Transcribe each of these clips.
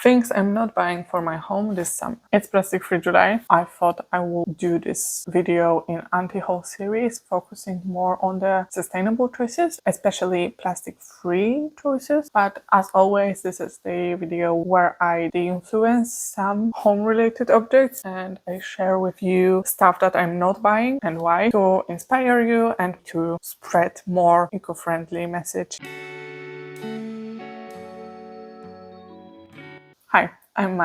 Things I'm not buying for my home this summer. It's Plastic Free July. I thought I will do this video in anti-haul series, focusing more on the sustainable choices, especially plastic-free choices. But as always, this is the video where I de-influence some home-related objects and I share with you stuff that I'm not buying and why, to inspire you and to spread more eco-friendly message. Hi, I'm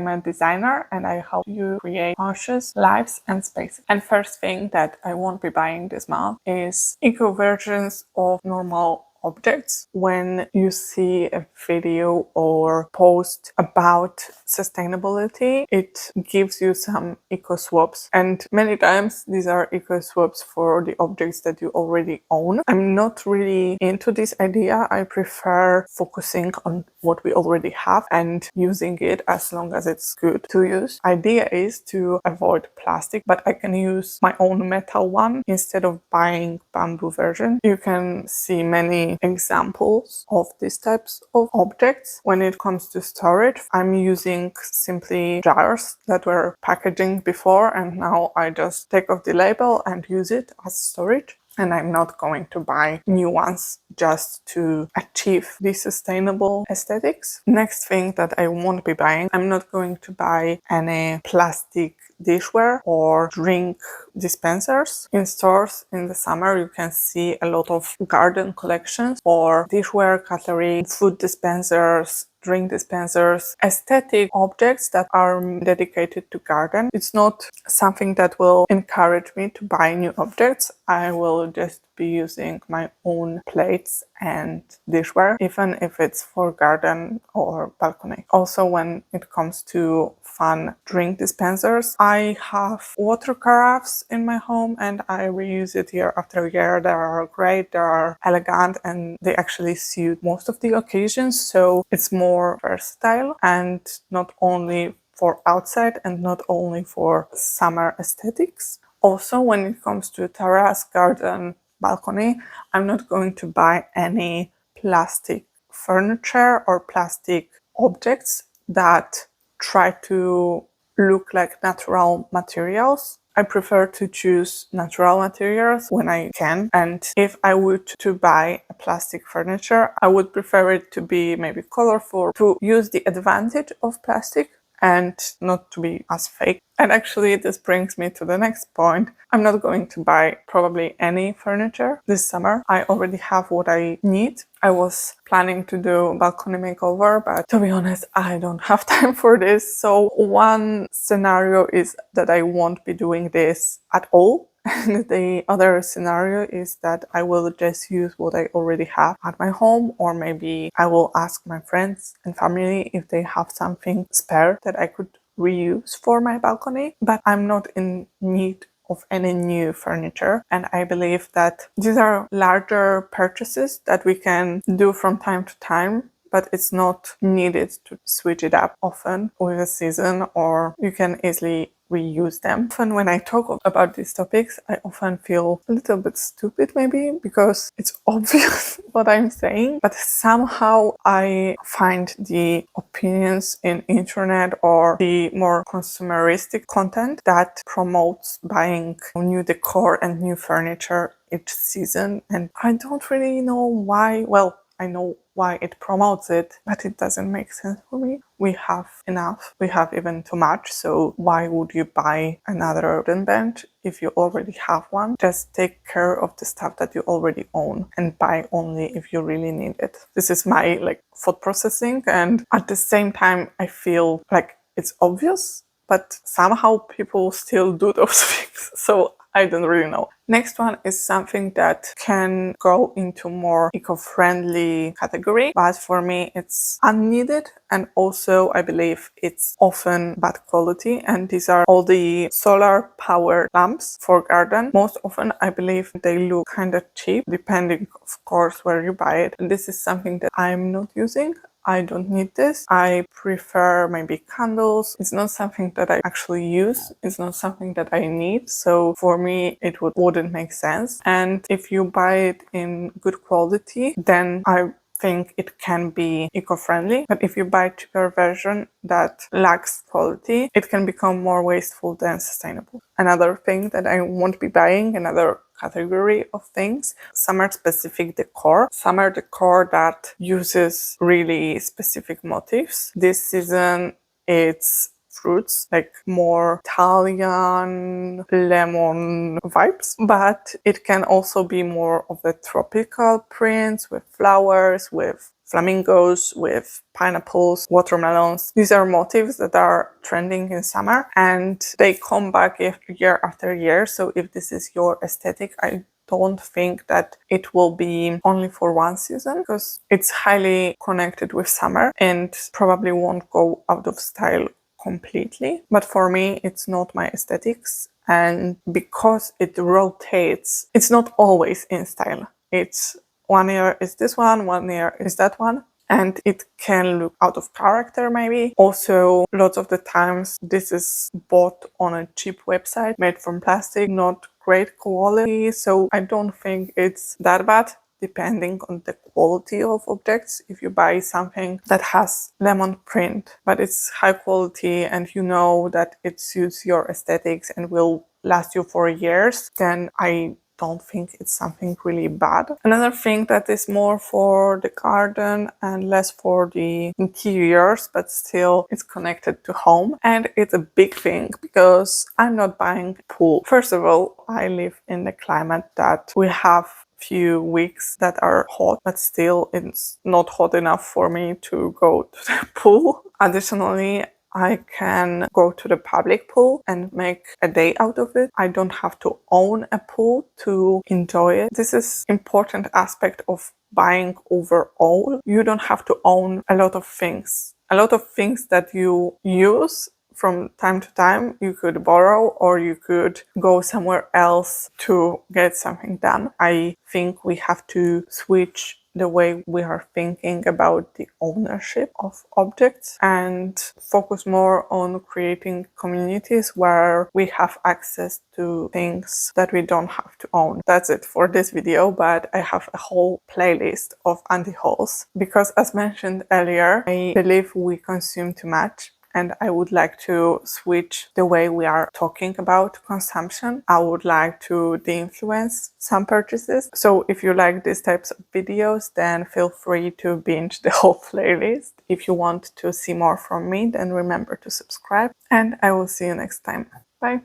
a designer and I help you create conscious lives and spaces. And first thing that I won't be buying this month is eco versions of normal objects. When you see a video or post about sustainability, it gives you some eco swaps, and many times these are eco swaps for the objects that you already own. I'm not really into this idea. I prefer focusing on what we already have and using it as long as it's good to use. Idea is to avoid plastic, but I can use my own metal one instead of buying bamboo version. You can see many examples of these types of objects. When it comes to storage, I'm using simply jars that were packaging before, and now I just take off the label and use it as storage. And I'm not going to buy new ones just to achieve the sustainable aesthetics. Next thing that I won't be buying, I'm not going to buy any plastic dishware or drink dispensers. In stores in the summer, you can see a lot of garden collections for dishware, cutlery, food dispensers, drink dispensers, aesthetic objects that are dedicated to garden. It's not something that will encourage me to buy new objects. I will just be using my own plates and dishware, even if it's for garden or balcony. Also, when it comes to fun drink dispensers, I have water carafes in my home and I reuse it year after year. They are great, they are elegant, and they actually suit most of the occasions, so it's more versatile and not only for outside and not only for summer aesthetics. Also, when it comes to terrace, garden, balcony, I'm not going to buy any plastic furniture or plastic objects that try to look like natural materials. I prefer to choose natural materials when I can, and if I would to buy a plastic furniture, I would prefer it to be maybe colorful, to use the advantage of plastic and not to be as fake. And actually this brings me to the next point. I'm not going to buy probably any furniture this summer. I already have what I need. I was planning to do a balcony makeover, but to be honest, I don't have time for this. So one scenario is that I won't be doing this at all. And the other scenario is that I will just use what I already have at my home, or maybe I will ask my friends and family if they have something spare that I could reuse for my balcony. But I'm not in need of any new furniture, and I believe that these are larger purchases that we can do from time to time, but it's not needed to switch it up often with a season, or you can easily reuse them. Often when I talk about these topics, I often feel a little bit stupid maybe, because it's obvious what I'm saying, but somehow I find the opinions in internet or the more consumeristic content that promotes buying new decor and new furniture each season, and I don't really know why. Well, I know why it promotes it, but it doesn't make sense for me. We have enough. We have even too much. So why would you buy another wooden bench if you already have one? Just take care of the stuff that you already own and buy only if you really need it. This is my thought processing, and at the same time I feel like it's obvious, but somehow people still do those things. So I don't really know. Next one is something that can go into more eco-friendly category, but for me it's unneeded, and also I believe it's often bad quality, and these are all the solar powered lamps for garden. Most often I believe they look kind of cheap, depending of course where you buy it. And this is something that I'm not using. I don't need this. I prefer maybe candles. It's not something that I actually use. It's not something that I need. So for me, it wouldn't make sense. And if you buy it in good quality, then I think it can be eco-friendly, but if you buy cheaper version that lacks quality, it can become more wasteful than sustainable. Another thing that I won't be buying, another category of things, summer specific decor. Summer decor that uses really specific motifs. This season it's fruits, like more Italian lemon vibes, but it can also be more of the tropical prints with flowers, with flamingos, with pineapples, watermelons. These are motifs that are trending in summer and they come back year after year. So if this is your aesthetic, I don't think that it will be only for one season because it's highly connected with summer and probably won't go out of style completely. But for me, it's not my aesthetics. And because it rotates, it's not always in style. It's 1 year is this one year is that one. And it can look out of character maybe. Also, lots of the times this is bought on a cheap website made from plastic, not great quality. So I don't think it's that bad, depending on the quality of objects. If you buy something that has lemon print, but it's high quality and you know that it suits your aesthetics and will last you for years, then I don't think it's something really bad. Another thing that is more for the garden and less for the interiors, but still it's connected to home. And it's a big thing because I'm not buying a pool. First of all, I live in the climate that we have few weeks that are hot, but still it's not hot enough for me to go to the pool. Additionally, I can go to the public pool and make a day out of it. I don't have to own a pool to enjoy it. This is important aspect of buying overall. You don't have to own a lot of things. A lot of things that you use from time to time, you could borrow or you could go somewhere else to get something done. I think we have to switch the way we are thinking about the ownership of objects and focus more on creating communities where we have access to things that we don't have to own. That's it for this video, but I have a whole playlist of anti-hauls because, as mentioned earlier, I believe we consume too much. And I would like to switch the way we are talking about consumption. I would like to de-influence some purchases. So if you like these types of videos, then feel free to binge the whole playlist. If you want to see more from me, then remember to subscribe. And I will see you next time. Bye.